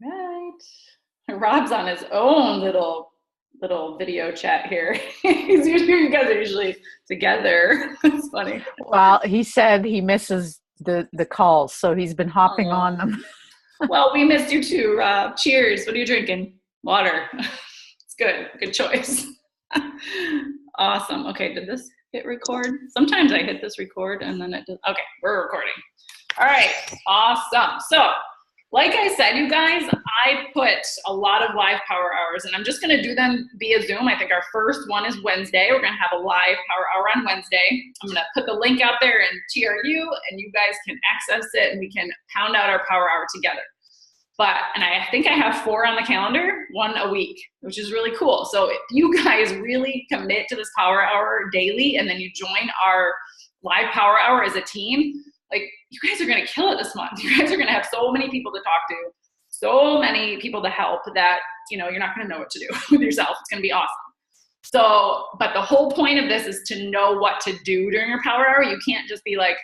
Right. Rob's on his own little video chat here. You guys are usually together. It's funny. Well, he said he misses the calls, so he's been hopping on Oh, them. well, we missed you too, Rob. Cheers. What are you drinking? Water. It's good. Good choice. Awesome. Okay, did this hit record? Sometimes I hit this record and then it does. Okay, we're recording. All right, awesome. So, like I said, you guys, I put a lot of live power hours, and I'm just going to do them via Zoom. I think our first one is Wednesday. We're going to have a live power hour on Wednesday. I'm going to put the link out there in TRU, and you guys can access it, and we can pound out our power hour together. And I think I have 4 on the calendar, 1 a week, which is really cool. So if you guys really commit to this power hour daily, and then you join our live power hour as a team, like, you guys are going to kill it this month. You guys are going to have so many people to talk to, so many people to help that, you're not going to know what to do with yourself. It's going to be awesome. So, but the whole point of this is to know what to do during your power hour. You can't just be like,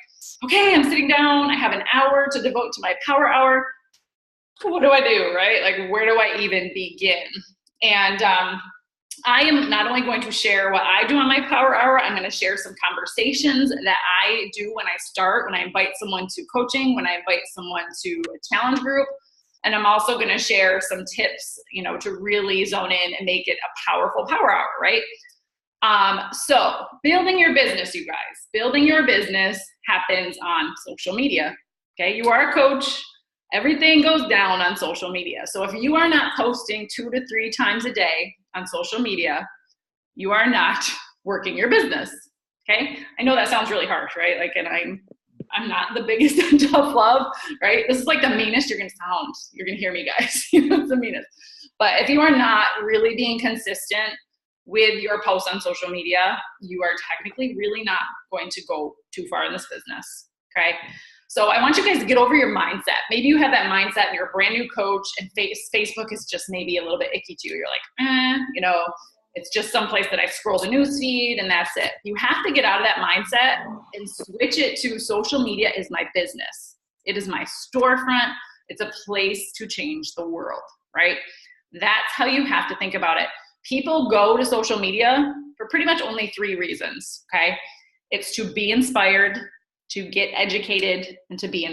okay, I'm sitting down. I have an hour to devote to my power hour. What do I do, right? Like, where do I even begin? And I am not only going to share what I do on my power hour, I'm going to share some conversations that I do when I start, when I invite someone to coaching, when I invite someone to a challenge group. And I'm also going to share some tips, to really zone in and make it a powerful power hour, right? So building your business, you guys, building your business happens on social media. Okay. You are a coach. Everything goes down on social media. So if you are not posting 2 to 3 times a day on social media, you are not working your business. Okay. I know that sounds really harsh, right? Like, and I'm not the biggest in tough love, right? This is like the meanest you're going to sound. You're going to hear me, guys. It's the meanest. But if you are not really being consistent with your posts on social media, you are technically really not going to go too far in this business. Okay. So I want you guys to get over your mindset. Maybe you have that mindset and you're a brand new coach and Facebook is just maybe a little bit icky to you. You're like, it's just someplace that I scroll the news feed and that's it. You have to get out of that mindset and switch it to social media is my business. It is my storefront. It's a place to change the world, right? That's how you have to think about it. People go to social media for pretty much only 3 reasons, okay? It's to be inspired, to get educated, and to be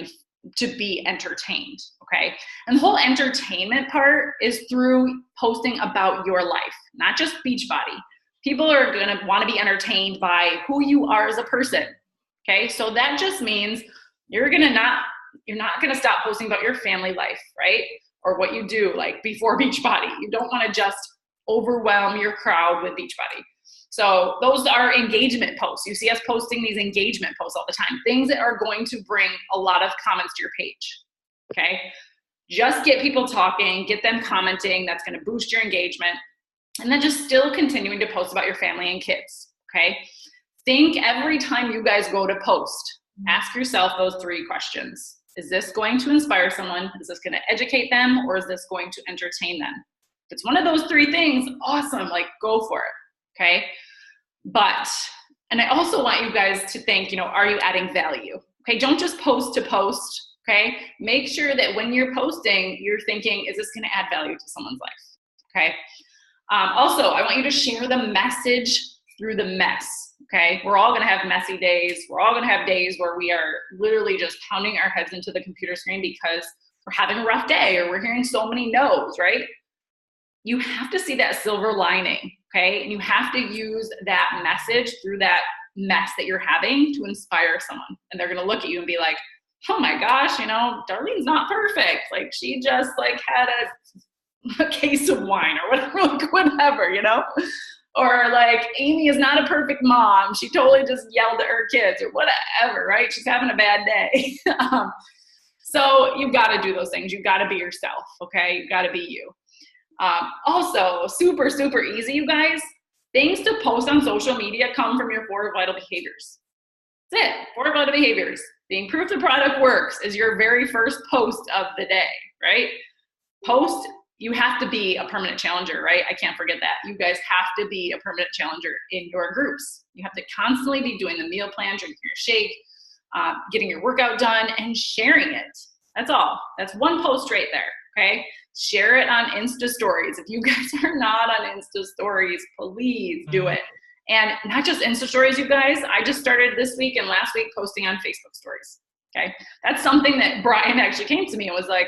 entertained, okay? And the whole entertainment part is through posting about your life, not just Beachbody. People are gonna wanna be entertained by who you are as a person, okay? So that just means you're not gonna stop posting about your family life, right? Or what you do, like before Beachbody. You don't wanna just overwhelm your crowd with Beachbody. So those are engagement posts. You see us posting these engagement posts all the time, things that are going to bring a lot of comments to your page, okay? Just get people talking, get them commenting. That's going to boost your engagement. And then just still continuing to post about your family and kids, okay? Think every time you guys go to post, ask yourself those 3 questions. Is this going to inspire someone? Is this going to educate them? Or is this going to entertain them? If it's one of those 3 things, awesome, like go for it. Okay. And I also want you guys to think, are you adding value? Okay. Don't just post to post. Okay. Make sure that when you're posting, you're thinking, is this going to add value to someone's life? Okay. Also, I want you to share the message through the mess. Okay. We're all going to have messy days. We're all going to have days where we are literally just pounding our heads into the computer screen because we're having a rough day or we're hearing so many no's, right? You have to see that silver lining, okay? And you have to use that message through that mess that you're having to inspire someone. And they're gonna look at you and be like, oh my gosh, Darlene's not perfect. Like, she just had a case of wine or whatever, Or like, Amy is not a perfect mom. She totally just yelled at her kids or whatever, right? She's having a bad day. So you've got to do those things. You've got to be yourself, okay? You've got to be you. Also, super, super easy, you guys. Things to post on social media come from your 4 vital behaviors. That's it. 4 vital behaviors. Being proof the product works is your very first post of the day, right? You have to be a permanent challenger, right? I can't forget that. You guys have to be a permanent challenger in your groups. You have to constantly be doing the meal plan, drinking your shake, getting your workout done, and sharing it. That's all. That's one post right there, okay? Share it on Insta stories. If you guys are not on Insta stories, please do it. And not just Insta stories, you guys. I just started this week and last week posting on Facebook stories, okay? That's something that Brian actually came to me and was like,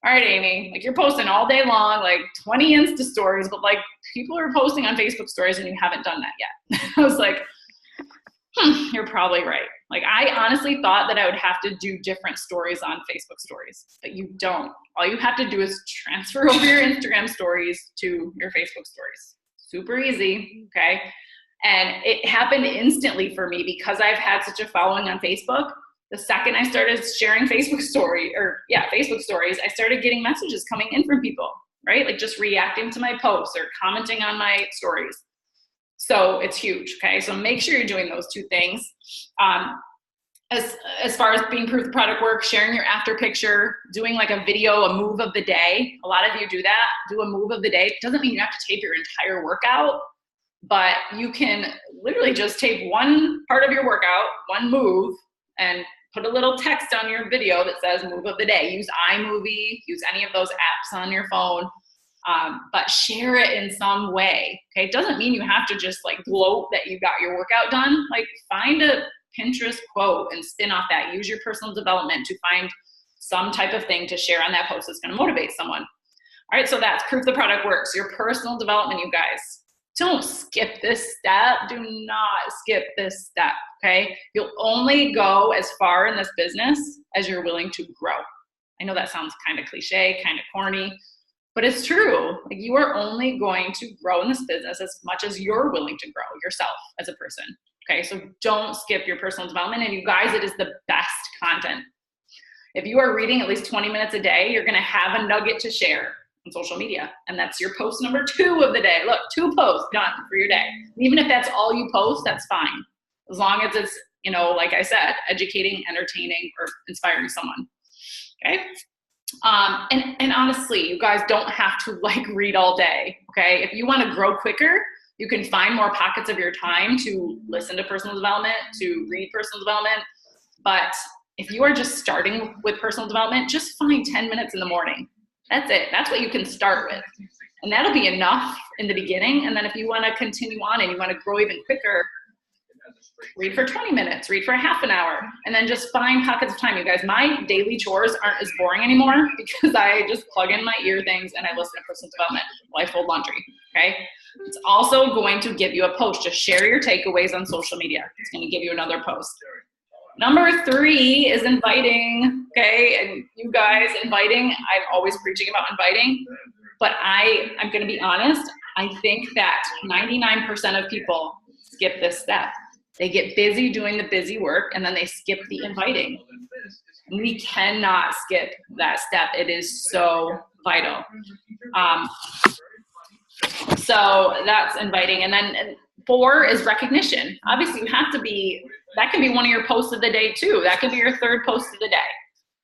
all right, Amy, like you're posting all day long, like 20 Insta stories, but like people are posting on Facebook stories and you haven't done that yet. I was like, you're probably right. Like I honestly thought that I would have to do different stories on Facebook stories, but you don't. All you have to do is transfer over your Instagram stories to your Facebook stories. Super easy, okay? And it happened instantly for me because I've had such a following on Facebook. The second I started sharing Facebook stories, I started getting messages coming in from people, right? Like just reacting to my posts or commenting on my stories. So it's huge, okay? So make sure you're doing those two things. As far as being proof the product works, sharing your after picture, doing like a video, a move of the day. A lot of you do that, do a move of the day. It doesn't mean you have to tape your entire workout, but you can literally just tape one part of your workout, one move, and put a little text on your video that says move of the day. Use iMovie, use any of those apps on your phone. But share it in some way, okay? It doesn't mean you have to just like gloat that you got your workout done. Like find a Pinterest quote and spin off that. Use your personal development to find some type of thing to share on that post that's gonna motivate someone. All right, so that's proof the product works. Your personal development, you guys. Don't skip this step. Do not skip this step, okay? You'll only go as far in this business as you're willing to grow. I know that sounds kind of cliche, kind of corny, but it's true. Like you are only going to grow in this business as much as you're willing to grow yourself as a person. Okay, so don't skip your personal development. And you guys, it is the best content. If you are reading at least 20 minutes a day, you're gonna have a nugget to share on social media. And that's your post number 2 of the day. Look, 2 posts done for your day. Even if that's all you post, that's fine. As long as it's, you know, like I said, educating, entertaining, or inspiring someone, okay? And honestly, you guys don't have to like read all day, okay? If you want to grow quicker, you can find more pockets of your time to listen to personal development, to read personal development. But if you are just starting with personal development, just find 10 minutes in the morning. That's it. That's what you can start with. And that'll be enough in the beginning. And then if you want to continue on and you want to grow even quicker, read for 20 minutes, read for a half an hour, and then just find pockets of time. You guys, my daily chores aren't as boring anymore because I just plug in my ear things and I listen to personal development while I fold laundry, okay? It's also going to give you a post. Just share your takeaways on social media. It's going to give you another post. Number 3 is inviting, okay? And you guys, inviting, I'm always preaching about inviting, but I'm going to be honest, I think that 99% of people skip this step. They get busy doing the busy work and then they skip the inviting. We cannot skip that step. It is so vital. So that's inviting. And then 4 is recognition. Obviously you have to be, that can be one of your posts of the day too. That can be your 3rd post of the day.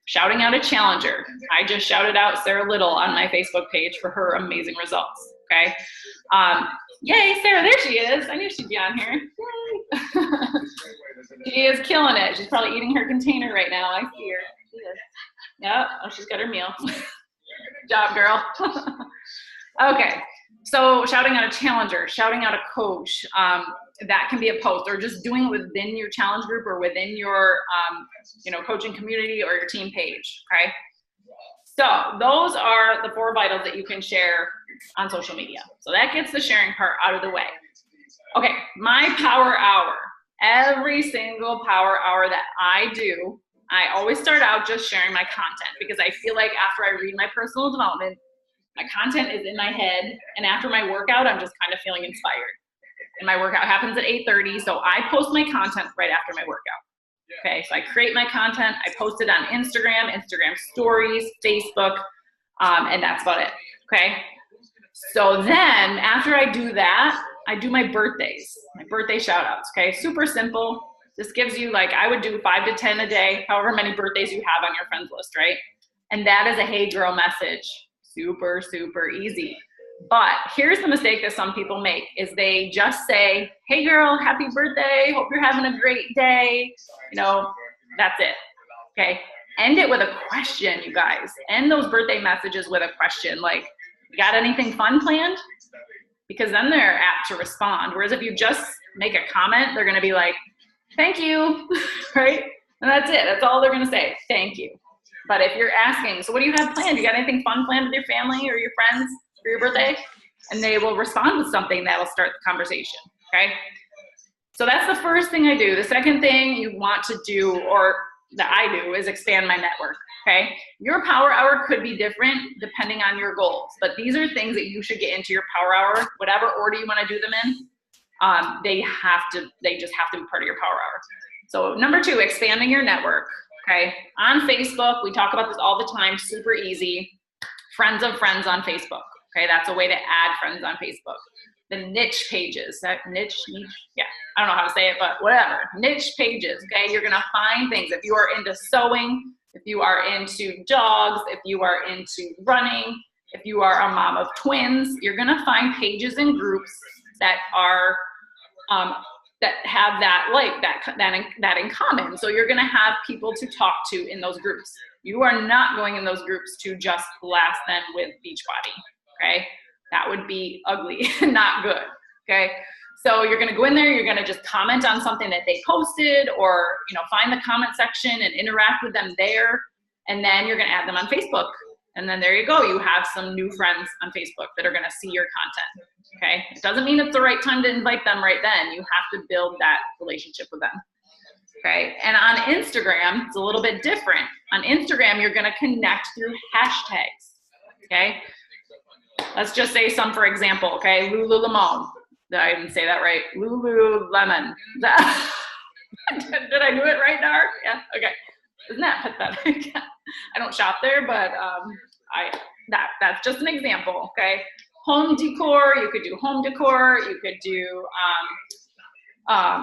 Shouting out a challenger. I just shouted out Sarah Little on my Facebook page for her amazing results, okay? Yay, Sarah, there she is. I knew she'd be on here. Yay. She is killing it. She's probably eating her container right now. I see her. She is. Yep, oh, she's got her meal. Good job, girl. Okay, so shouting out a challenger, shouting out a coach, that can be a post, or just doing it within your challenge group or within your coaching community or your team page, okay? So those are the 4 vitals that you can share on social media. So that gets the sharing part out of the way. Okay, my power hour. Every single power hour that I do, I always start out just sharing my content because I feel like after I read my personal development, my content is in my head, and after my workout, I'm just kind of feeling inspired. And my workout happens at 8:30, so I post my content right after my workout. Okay, so I create my content, I post it on Instagram stories, Facebook, and that's about it, okay? So then after I do that, I do my birthdays, my birthday shout outs, okay? Super simple. This gives you I would do 5 to 10 a day, however many birthdays you have on your friends list, right? And that is a hey girl message. Super, super easy. But here's the mistake that some people make is they just say, hey girl, happy birthday. Hope you're having a great day. That's it. Okay. End it with a question, you guys. End those birthday messages with a question, like, you got anything fun planned? Because then they're apt to respond. Whereas if you just make a comment, they're gonna be like, thank you, right? And that's it, that's all they're gonna say, thank you. But if you're asking, so what do you have planned? You got anything fun planned with your family or your friends for your birthday? And they will respond with something that will start the conversation, okay? So that's the first thing I do. The second thing you want to do, or that I do, is expand my network, okay? Your power hour could be different depending on your goals, but these are things that you should get into your power hour, whatever order you wanna do them in. They just have to be part of your power hour. So number 2, expanding your network, okay? On Facebook, we talk about this all the time, super easy. Friends of friends on Facebook, okay? That's a way to add friends on Facebook. The niche pages, that niche, yeah, I don't know how to say it, but whatever, niche pages, okay? You're gonna find things. If you are into sewing, if you are into dogs, if you are into running, if you are a mom of twins, you're gonna find pages and groups that are, that have that in common. So you're gonna have people to talk to in those groups. You are not going in those groups to just blast them with Beachbody, okay? That would be ugly and not good, okay? So you're gonna go in there, you're gonna just comment on something that they posted, or find the comment section and interact with them there, and then you're gonna add them on Facebook. And then there you go, you have some new friends on Facebook that are gonna see your content, okay? It doesn't mean it's the right time to invite them right then. You have to build that relationship with them, okay? And on Instagram, it's a little bit different. On Instagram, you're gonna connect through hashtags, okay? Let's just say some, for example, okay? Lululemon. Did I even say that right? Lululemon. Did I do it right, Dar? Yeah, okay. Isn't that pathetic? I don't shop there, but that's just an example, okay? Home decor, you could do home decor, you could do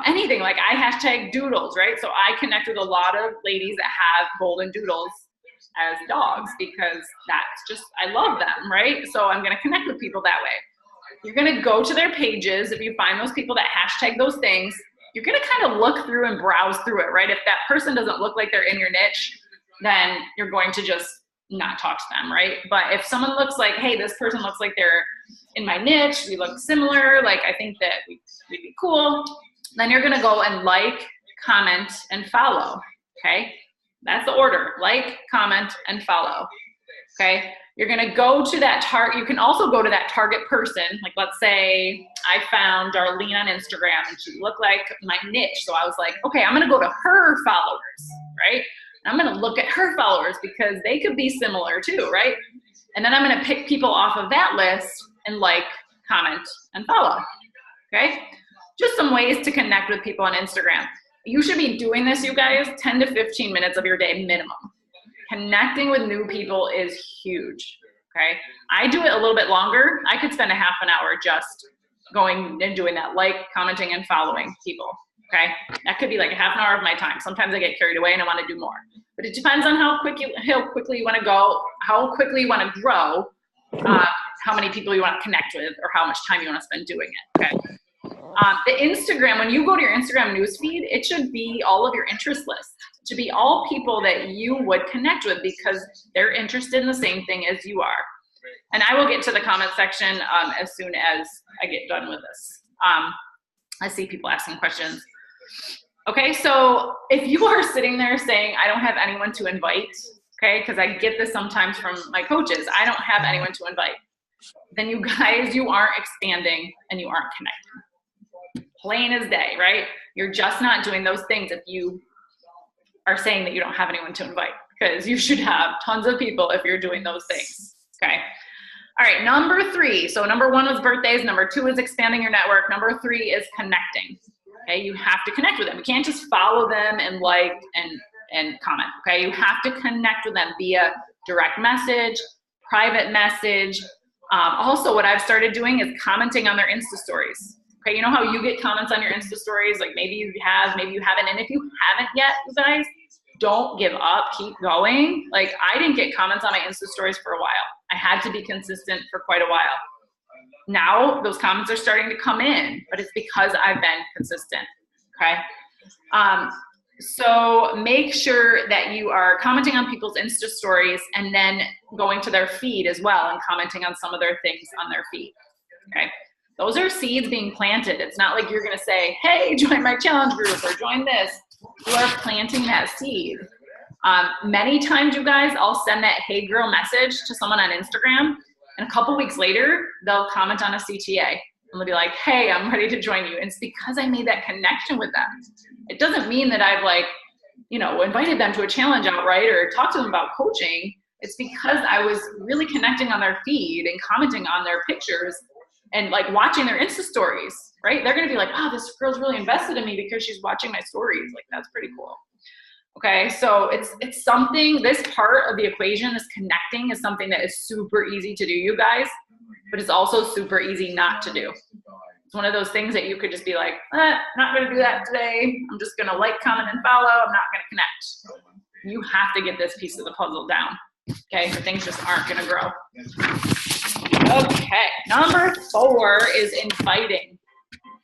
anything. Like I hashtag doodles, right? So I connect with a lot of ladies that have golden doodles as dogs, because that's just, I love them, right? So I'm gonna connect with people that way. You're gonna go to their pages. If you find those people that hashtag those things, you're gonna kind of look through and browse through it, right? If that person doesn't look like they're in your niche, then you're going to just not talk to them, right? But if someone looks like, hey, this person looks like they're in my niche, we look similar, like I think that we'd be cool, then you're gonna go and like, comment, and follow, okay? That's the order, like, comment, and follow, okay? You're gonna go to that you can also go to that target person. Like let's say I found Darlene on Instagram and she looked like my niche. So I was like, okay, I'm gonna go to her followers, right? I'm gonna look at her followers because they could be similar too, right? And then I'm gonna pick people off of that list and like, comment, and follow, okay? Just some ways to connect with people on Instagram. You should be doing this, you guys, 10 to 15 minutes of your day minimum. Connecting with new people is huge, okay? I do it a little bit longer. I could spend a half an hour just going and doing that, like, commenting, and following people, okay? That could be like a half an hour of my time. Sometimes I get carried away and I wanna do more. But it depends on how quickly you wanna go, how quickly you wanna grow, how many people you wanna connect with, or how much time you wanna spend doing it, okay? The Instagram, when you go to your Instagram newsfeed, it should be all of your interest lists. It should be all people that you would connect with because they're interested in the same thing as you are. And I will get to the comment section as soon as I get done with this. I see people asking questions. Okay, so if you are sitting there saying, I don't have anyone to invite, okay, because I get this sometimes from my coaches, I don't have anyone to invite, then you guys, you aren't expanding and you aren't connecting. Plain as day, right? You're just not doing those things if you are saying that you don't have anyone to invite, because you should have tons of people if you're doing those things, okay? All right, number 3. So number 1 was birthdays. Number 2 is expanding your network. Number 3 is connecting, okay? You have to connect with them. You can't just follow them and like and comment, okay? You have to connect with them via direct message, private message. Also, what I've started doing is commenting on their Insta stories. Okay, you know how you get comments on your Insta stories? Like maybe you have, maybe you haven't. And if you haven't yet, you guys, don't give up, keep going. Like I didn't get comments on my Insta stories for a while. I had to be consistent for quite a while. Now those comments are starting to come in, but it's because I've been consistent, okay? So make sure that you are commenting on people's Insta stories and then going to their feed as well and commenting on some of their things on their feed. Okay. Those are seeds being planted. It's not like you're going to say, hey, join my challenge group or join this. You are planting that seed. Many times, you guys, I'll send that hey girl message to someone on Instagram, and a couple weeks later, they'll comment on a CTA. And they'll be like, hey, I'm ready to join you. And it's because I made that connection with them. It doesn't mean that I've invited them to a challenge outright or talked to them about coaching. It's because I was really connecting on their feed and commenting on their pictures and watching their Insta stories, right? They're going to be like, wow, this girl's really invested in me because she's watching my stories. That's pretty cool. Okay, so it's something, this part of the equation, this connecting, is something that is super easy to do, you guys, but it's also super easy not to do. It's one of those things that you could just be like, not going to do that today. I'm just going to comment, and follow. I'm not going to connect. You have to get this piece of the puzzle down, okay? Or things just aren't going to grow. Okay, number 4 is inviting.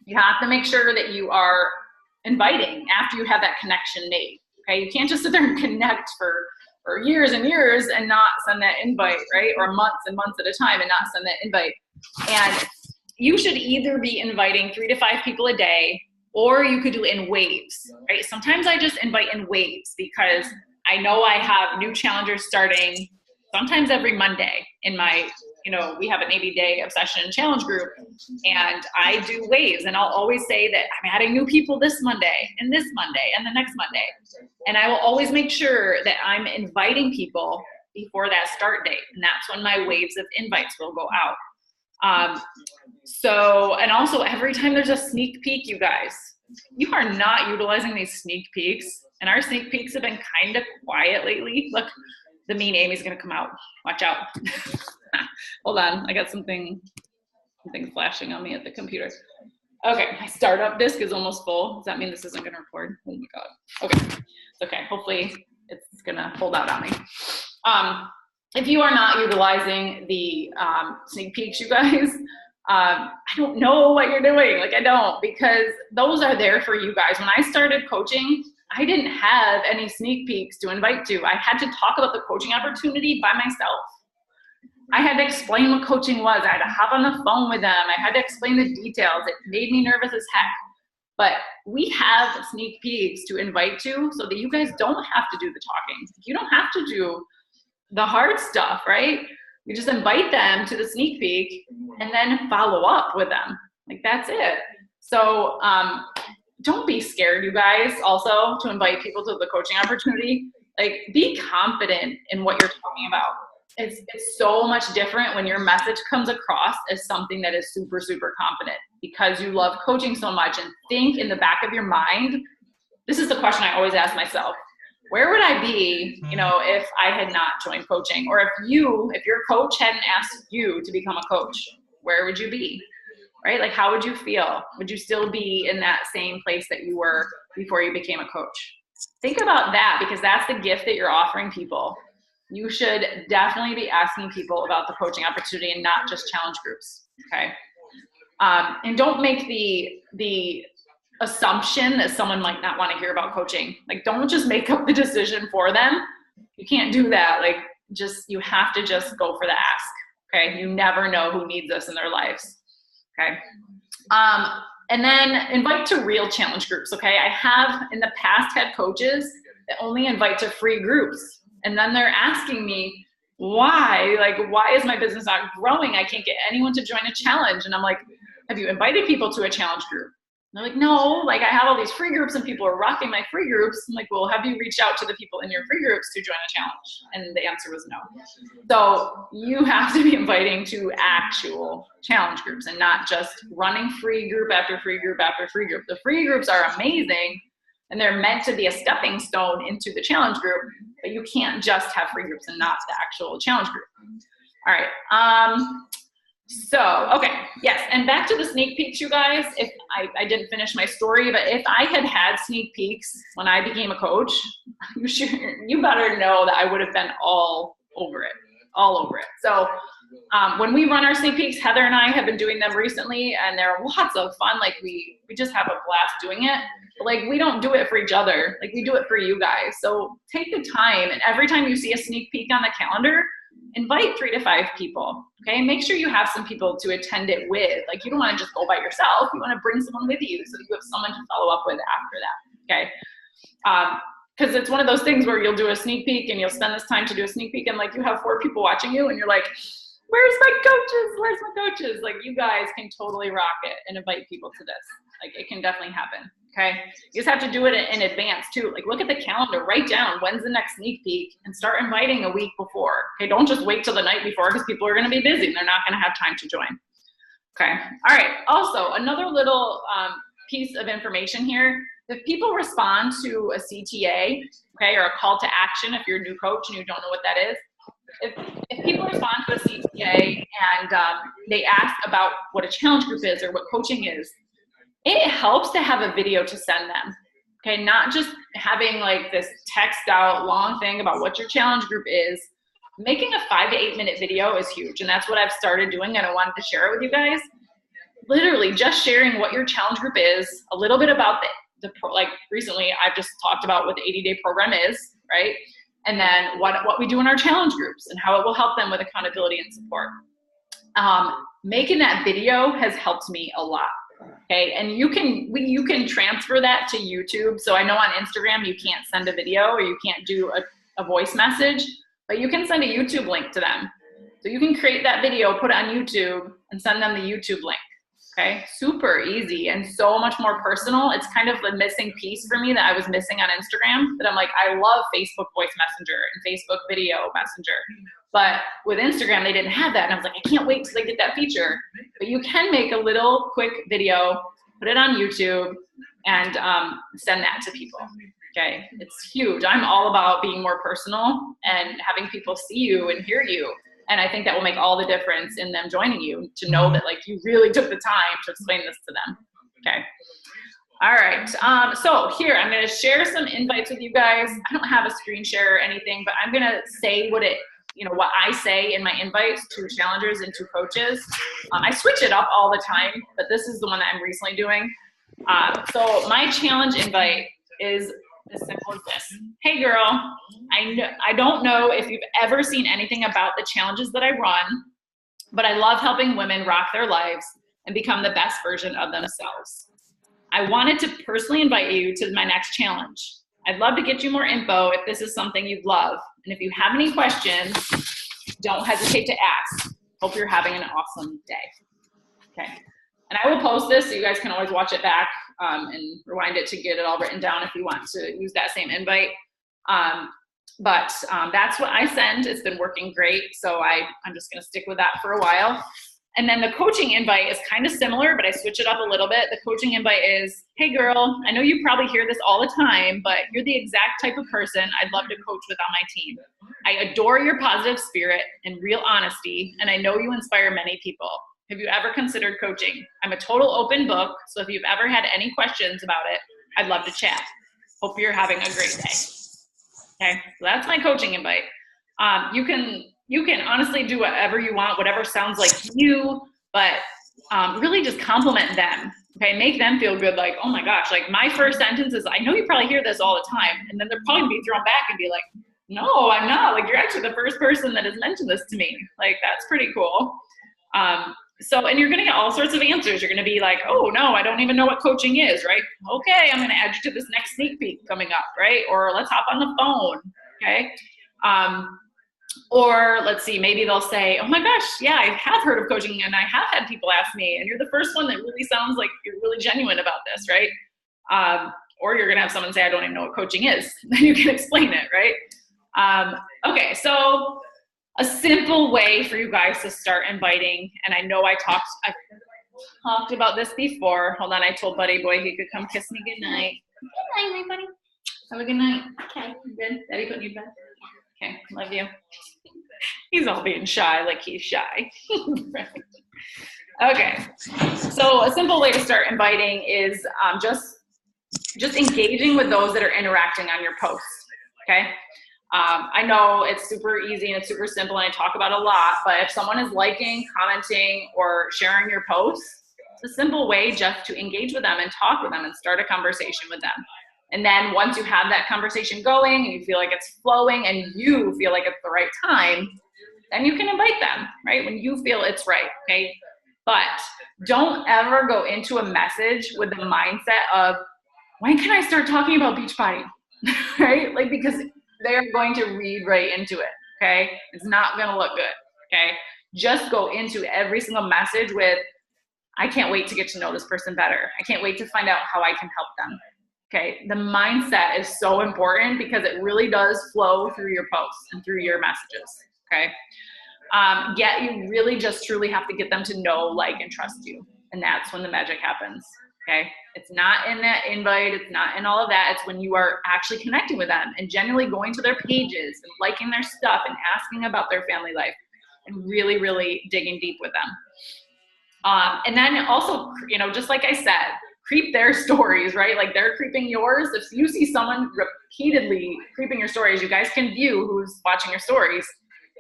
You have to make sure that you are inviting after you have that connection made. Okay, you can't just sit there and connect for years and years and not send that invite, right? Or months and months at a time and not send that invite. And you should either be inviting 3 to 5 people a day, or you could do it in waves, right? Sometimes I just invite in waves because I know I have new challengers starting sometimes every Monday in my, we have an 80-day obsession challenge group, and I do waves, and I'll always say that I'm adding new people this Monday and this Monday and the next Monday. And I will always make sure that I'm inviting people before that start date. And that's when my waves of invites will go out. And also every time there's a sneak peek, you guys, you are not utilizing these sneak peeks. And our sneak peeks have been kind of quiet lately. Look, the mean Amy's going to come out. Watch out. Hold on. I got something flashing on me at the computer. Okay, my startup disk is almost full. Does that mean this isn't going to record? Oh my God. Okay, it's okay. Hopefully it's going to hold out on me. If you are not utilizing the sneak peeks, you guys, I don't know what you're doing. I don't, because those are there for you guys. When I started coaching, I didn't have any sneak peeks to invite to. I had to talk about the coaching opportunity by myself. I had to explain what coaching was. I had to hop on the phone with them. I had to explain the details. It made me nervous as heck. But we have sneak peeks to invite to so that you guys don't have to do the talking. You don't have to do the hard stuff, right? You just invite them to the sneak peek and then follow up with them. That's it. So don't be scared, you guys, also to invite people to the coaching opportunity. Be confident in what you're talking about. It's so much different when your message comes across as something that is super, super confident because you love coaching so much. And think in the back of your mind, this is the question I always ask myself. Where would I be, if I had not joined coaching? Or if your coach hadn't asked you to become a coach, where would you be, right? How would you feel? Would you still be in that same place that you were before you became a coach? Think about that, because that's the gift that you're offering people. You should definitely be asking people about the coaching opportunity and not just challenge groups, okay? And don't make the assumption that someone might not want to hear about coaching. Don't just make up the decision for them. You can't do that. You have to just go for the ask, okay? You never know who needs this in their lives, okay? And then invite to real challenge groups, okay? I have in the past had coaches that only invite to free groups. And then they're asking me, why? Why is my business not growing? I can't get anyone to join a challenge. And I'm like, have you invited people to a challenge group? And they're like, no, I have all these free groups and people are rocking my free groups. I'm like, well, have you reached out to the people in your free groups to join a challenge? And the answer was no. So you have to be inviting to actual challenge groups and not just running free group after free group after free group. The free groups are amazing, and they're meant to be a stepping stone into the challenge group, but you can't just have free groups and not the actual challenge group. All right. Okay, yes, and back to the sneak peeks, you guys. If I didn't finish my story, but if I had sneak peeks when I became a coach, you better know that I would have been all over it. So When we run our sneak peeks, Heather and I have been doing them recently, and they're lots of fun. Like we just have a blast doing it. But like we don't do it for each other. Like we do it for you guys. So take the time, and every time you see a sneak peek on the calendar, invite 3 to 5 people. Okay, make sure you have some people to attend it with. Like you don't want to just go by yourself. You want to bring someone with you so that you have someone to follow up with after that. Okay. Because it's one of those things where you'll do a sneak peek and you'll spend this time to do a sneak peek, and like you have 4 people watching you and you're like, where's my coaches? Where's my coaches? Like you guys can totally rock it and invite people to this. Like it can definitely happen. Okay. You just have to do it in advance too. Like look at the calendar, write down when's the next sneak peek and start inviting a week before. Okay. Don't just wait till the night before because people are going to be busy and they're not going to have time to join. Okay. All right. Also, another little piece of information here. If people respond to a CTA, okay, or a call to action, if you're a new coach and you don't know what that is, if people respond to a CTA and they ask about what a challenge group is or what coaching is, it helps to have a video to send them. Okay, not just having like this text out long thing about what your challenge group is. Making a 5 to 8 minute video is huge, and that's what I've started doing, and I wanted to share it with you guys. Literally just sharing what your challenge group is, a little bit about like recently I've just talked about what the 80-day program is, right? And then what we do in our challenge groups and how it will help them with accountability and support. Making that video has helped me a lot. Okay, and you can transfer that to YouTube. So I know on Instagram you can't send a video or you can't do a voice message, but you can send a YouTube link to them. So you can create that video, put it on YouTube, and send them the YouTube link. Okay, super easy and so much more personal. It's kind of the missing piece for me that I was missing on Instagram, that I'm like, I love Facebook voice messenger and Facebook video messenger. But with Instagram, they didn't have that. And I was like, I can't wait till they get that feature. But you can make a little quick video, put it on YouTube, and send that to people. Okay, it's huge. I'm all about being more personal and having people see you and hear you. And I think that will make all the difference in them joining you, to know that like you really took the time to explain this to them. Okay. All right. So here, I'm going to share some invites with you guys. I don't have a screen share or anything, but I'm going to say what I say in my invites to challengers and to coaches. I switch it up all the time, but this is the one that I'm recently doing. So my challenge invite is as simple as this. Hey girl, I don't know if you've ever seen anything about the challenges that I run, but I love helping women rock their lives and become the best version of themselves. I wanted to personally invite you to my next challenge. I'd love to get you more info if this is something you'd love. And if you have any questions, don't hesitate to ask. Hope you're having an awesome day. Okay. And I will post this so you guys can always watch it back and rewind it to get it all written down if you want to use that same invite. But that's what I send. It's been working great. So I'm just going to stick with that for a while. And then the coaching invite is kind of similar, but I switch it up a little bit. The coaching invite is, hey girl, I know you probably hear this all the time, but you're the exact type of person I'd love to coach with on my team. I adore your positive spirit and real honesty, and I know you inspire many people. Have you ever considered coaching? I'm a total open book, so if you've ever had any questions about it, I'd love to chat. Hope you're having a great day. Okay, so that's my coaching invite. You can honestly do whatever you want, whatever sounds like you, but really just compliment them. Okay, make them feel good. Like, oh my gosh, like my first sentence is, I know you probably hear this all the time, and then they're probably gonna be thrown back and be like, no, I'm not. Like, you're actually the first person that has mentioned this to me. Like, that's pretty cool. And you're going to get all sorts of answers. You're going to be like, oh no, I don't even know what coaching is, right? Okay, I'm going to add you to this next sneak peek coming up, right? Or let's hop on the phone, okay? Or let's see, maybe they'll say, oh my gosh, yeah, I have heard of coaching and I have had people ask me, and you're the first one that really sounds like you're really genuine about this, right? Or you're going to have someone say, I don't even know what coaching is. Then you can explain it, right? Okay, so a simple way for you guys to start inviting, and I know I've talked about this before. Hold on, I told Buddy Boy he could come kiss me goodnight. Good night, my buddy. Have a good night. Okay, good. Daddy putting you to bed? Okay, love you. He's all being shy, like he's shy. Okay, so a simple way to start inviting is just engaging with those that are interacting on your posts, okay? I know it's super easy and it's super simple and I talk about it a lot, but if someone is liking, commenting, or sharing your posts, it's a simple way just to engage with them and talk with them and start a conversation with them. And then once you have that conversation going and you feel like it's flowing and you feel like it's the right time, then you can invite them, right? When you feel it's right, okay? But don't ever go into a message with the mindset of, when can I start talking about Beachbody, right? Like, because they're going to read right into it, okay? It's not gonna look good, okay? Just go into every single message with, I can't wait to get to know this person better. I can't wait to find out how I can help them, okay? The mindset is so important because it really does flow through your posts and through your messages, okay? Yet you really just truly have to get them to know, like, and trust you. And that's when the magic happens, okay? It's not in that invite, it's not in all of that. It's when you are actually connecting with them and genuinely going to their pages and liking their stuff and asking about their family life and really, really digging deep with them. And then also, you know, just like I said, creep their stories, right? Like, they're creeping yours. If you see someone repeatedly creeping your stories, you guys can view who's watching your stories.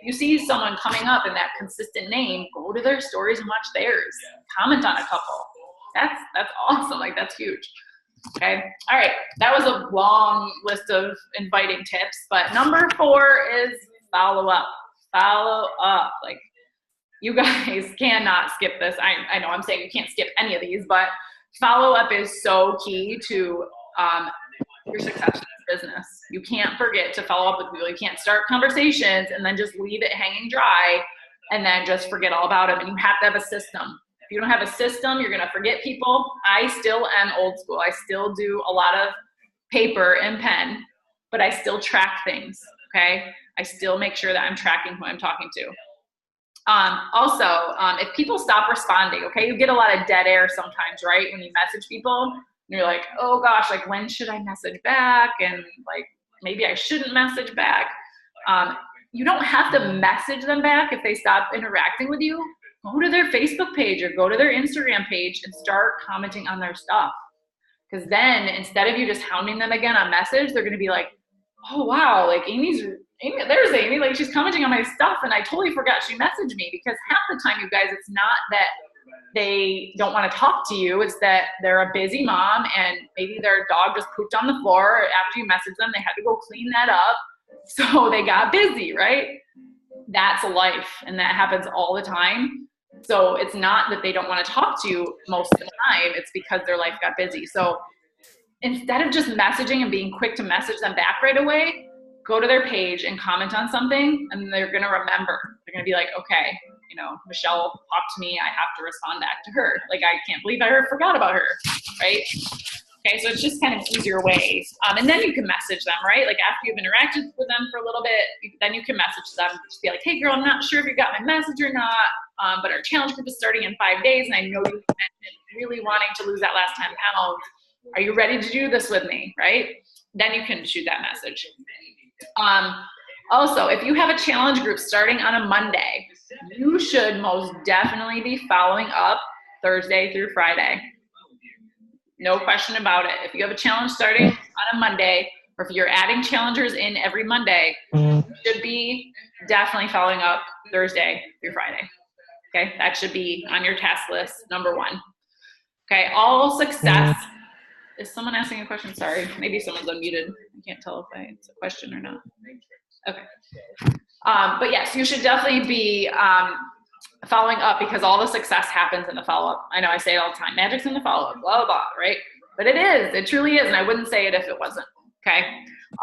You see someone coming up in that consistent name, go to their stories and watch theirs. Comment on a couple. That's awesome. Like, that's huge. Okay. All right. That was a long list of inviting tips, but number 4 is follow up. Follow up. Like, you guys cannot skip this. I know I'm saying you can't skip any of these, but follow up is so key to your success in business. You can't forget to follow up with people. You can't start conversations and then just leave it hanging dry and then just forget all about them. And you have to have a system. If you don't have a system, you're going to forget people. I still am old school. I still do a lot of paper and pen, but I still track things, okay? I still make sure that I'm tracking who I'm talking to. Also, if people stop responding, okay, you get a lot of dead air sometimes, right? When you message people, and you're like, oh gosh, like, when should I message back? And like, maybe I shouldn't message back. You don't have to message them back if they stop interacting with you. Go to their Facebook page or go to their Instagram page and start commenting on their stuff. Because then instead of you just hounding them again on message, they're going to be like, oh wow, like Amy, there's Amy, like, she's commenting on my stuff and I totally forgot she messaged me. Because half the time, you guys, it's not that they don't want to talk to you, it's that they're a busy mom and maybe their dog just pooped on the floor after you messaged them. They had to go clean that up, so they got busy, right? That's life, and that happens all the time. So it's not that they don't want to talk to you most of the time, it's because their life got busy. So instead of just messaging and being quick to message them back right away, go to their page and comment on something, and they're going to remember. They're going to be like, okay, you know, Michelle talked to me, I have to respond back to her. Like, I can't believe I forgot about her, right? Okay, so it's just kind of easier ways. And then you can message them, right? Like, after you've interacted with them for a little bit, then you can message them. Just be like, hey girl, I'm not sure if you got my message or not, but our challenge group is starting in 5 days, and I know you've been really wanting to lose that last 10 pounds. Are you ready to do this with me, right? Then you can shoot that message. Also, if you have a challenge group starting on a Monday, you should most definitely be following up Thursday through Friday. No question about it. If you have a challenge starting on a Monday, or if you're adding challengers in every Monday, you should be definitely following up Thursday through Friday. Okay, that should be on your task list, number 1. Okay, all success. Is someone asking a question? Sorry, maybe someone's unmuted. I can't tell if it's a question or not. Okay. But yes, you should definitely be following up, because all the success happens in the follow-up. I know I say it all the time, magic's in the follow-up, blah, blah, blah, right? But it truly is, and I wouldn't say it if it wasn't, okay?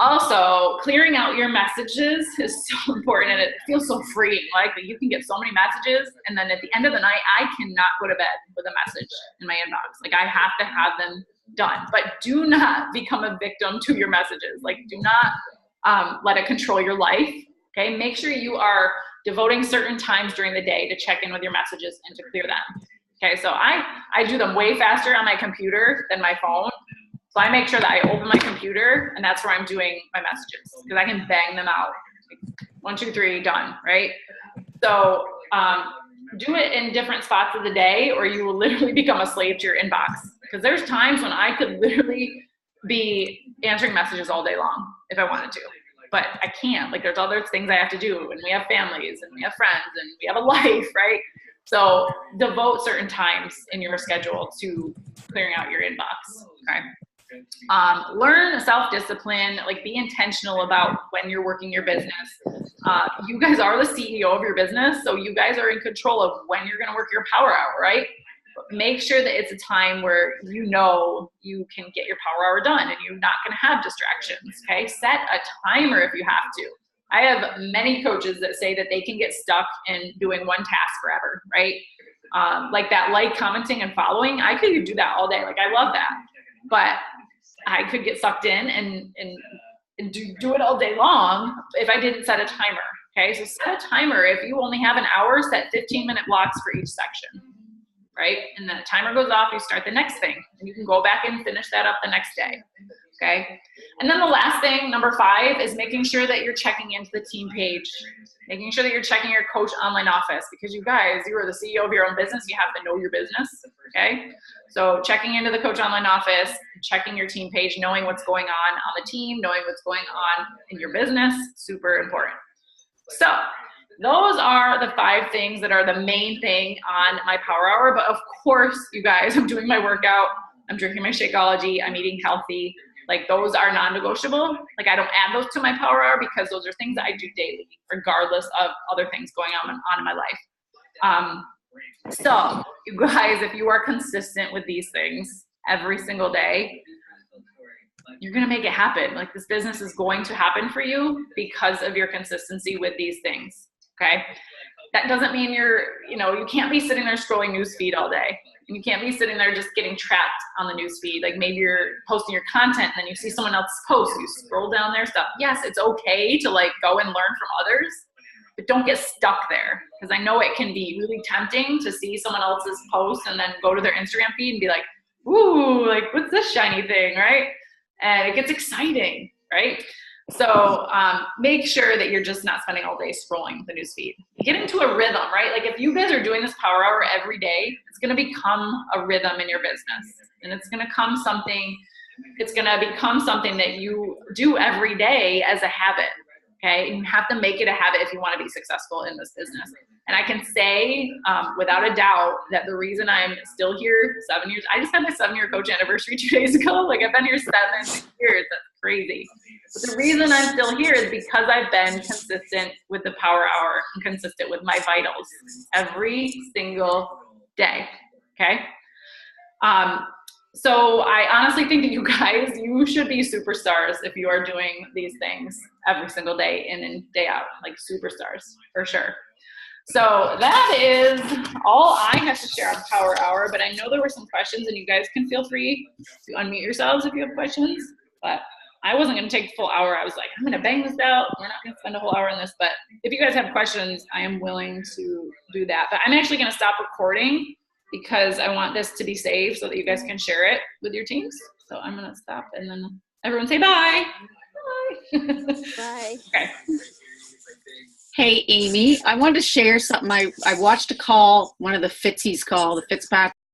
Also, clearing out your messages is so important, and it feels so freeing. Like, you can get so many messages, and then at the end of the night, I cannot go to bed with a message in my inbox. Like, I have to have them done. But do not become a victim to your messages. Like, do not let it control your life, okay? Make sure you are devoting certain times during the day to check in with your messages and to clear them. Okay, so I do them way faster on my computer than my phone. So I make sure that I open my computer, and that's where I'm doing my messages, because I can bang them out. 1, 2, 3, done, right? So do it in different spots of the day, or you will literally become a slave to your inbox. Because there's times when I could literally be answering messages all day long if I wanted to. but I can't. Like, there's other things I have to do, and we have families, and we have friends, and we have a life, right? So devote certain times in your schedule to clearing out your inbox, okay? Learn self-discipline, like be intentional about when you're working your business. You guys are the CEO of your business, so you guys are in control of when you're gonna work your power hour, right? But make sure that it's a time where you know you can get your power hour done and you're not gonna have distractions, okay? Set a timer if you have to. I have many coaches that say that they can get stuck in doing one task forever, right? Like that commenting, and following, I could do that all day. Like, I love that. But I could get sucked in and do it all day long if I didn't set a timer, okay? So set a timer. If you only have an hour, set 15-minute blocks for each section, right? And then the timer goes off, you start the next thing, and you can go back and finish that up the next day, okay? And then the last thing, number 5, is making sure that you're checking into the team page, making sure that you're checking your coach online office, because you guys, you are the CEO of your own business. You have to know your business, okay? So checking into the coach online office, checking your team page, knowing what's going on the team, knowing what's going on in your business, super important. So those are the 5 things that are the main thing on my power hour. But of course, you guys, I'm doing my workout, I'm drinking my Shakeology, I'm eating healthy. Like, those are non-negotiable. Like, I don't add those to my power hour because those are things that I do daily, regardless of other things going on in my life. So you guys, if you are consistent with these things every single day, you're going to make it happen. Like, this business is going to happen for you because of your consistency with these things. Okay. That doesn't mean you can't be sitting there scrolling newsfeed all day. And you can't be sitting there just getting trapped on the newsfeed. Like, maybe you're posting your content and then you see someone else's post, you scroll down their stuff. Yes, it's okay to go and learn from others, but don't get stuck there. Because I know it can be really tempting to see someone else's post and then go to their Instagram feed and be like, ooh, like, what's this shiny thing, right? And it gets exciting, right? So make sure that you're just not spending all day scrolling the newsfeed. Get into a rhythm, right? Like, if you guys are doing this power hour every day, it's going to become a rhythm in your business, and it's going to become something that you do every day as a habit. Okay, and you have to make it a habit if you want to be successful in this business. And I can say without a doubt that the reason I'm still here 7 years, I just had my 7-year coach anniversary 2 days ago. Like, I've been here 7 years. That's crazy. But the reason I'm still here is because I've been consistent with the power hour and consistent with my vitals every single day. Okay. So I honestly think that you should be superstars if you are doing these things every single day, in and day out, like superstars for sure. So that is all I have to share on Power Hour, but I know there were some questions, and you guys can feel free to unmute yourselves if you have questions, but I wasn't going to take the full hour. I was like, I'm going to bang this out. We're not going to spend a whole hour on this, but if you guys have questions, I am willing to do that. But I'm actually going to stop recording because I want this to be saved so that you guys can share it with your teams. So I'm going to stop, and then everyone say bye. Bye. Bye. Okay. Hey, Amy, I wanted to share something. I watched a call, one of the Fitzies call, the Fitzpatrick